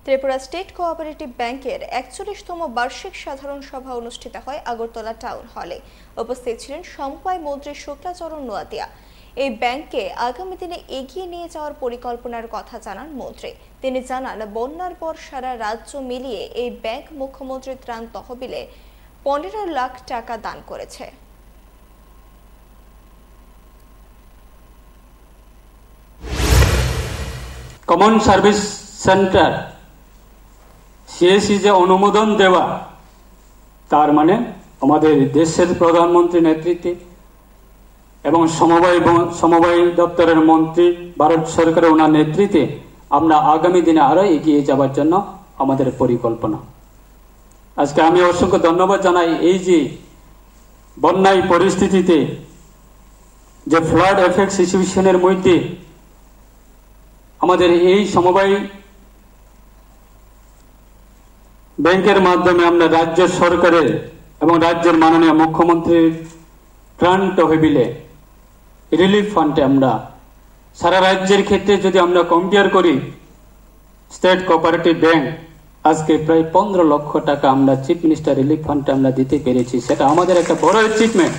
Tripura state cooperative ব্যাংকের ৪১তম বার্ষিক সাধারণ সভা অনুষ্ঠিত হয় আগরতলা টাউন হলে। উপস্থিত ছিলেন সমবায় মন্ত্রী শুক্লাচরণ নোয়াতিয়া। এই ব্যাংককে আগামী দিনে এগিয়ে নিয়ে যাওয়ার পরিকল্পনার কথা জানান মন্ত্রী। তিনি জানান, বন্যার পর সারা রাজ্য মিলিয়ে এই ব্যাংক মুখ্যমন্ত্রী ত্রাণ তহবিলে ১৫ লাখ টাকা দান করেছে। কমন সার্ভিস সেন্টার সিএসি যে অনুমোদন দেওয়া, তার মানে আমাদের দেশের প্রধানমন্ত্রী নেতৃত্বে এবং সমবায় দপ্তরের মন্ত্রী ভারত সরকারের ওনার নেতৃত্বে আমরা আগামী দিনে আরো এগিয়ে যাওয়ার জন্য আমাদের পরিকল্পনা। আজকে আমি অসংখ্য ধন্যবাদ জানাই। এই যে বন্যায় পরিস্থিতিতে যে ফ্লাড এফেক্ট সিচুয়েশনের মধ্যে আমাদের এই সমবায় ব্যাংকের মাধ্যমে আমরা রাজ্য সরকারের এবং রাজ্যের মাননীয় মুখ্যমন্ত্রীর ত্রাণ তহবিলে রিলিফ ফান্ডে আমরা সারা রাজ্যের ক্ষেত্রে যদি আমরা কম্পেয়ার করি, স্টেট কোঅপারেটিভ ব্যাংক আজকে প্রায় ১৫ লক্ষ টাকা আমরা চিফ মিনিস্টার রিলিফ ফান্ডে আমরা দিতে পেরেছি। সেটা আমাদের একটা বড় অ্যাচিভমেন্ট।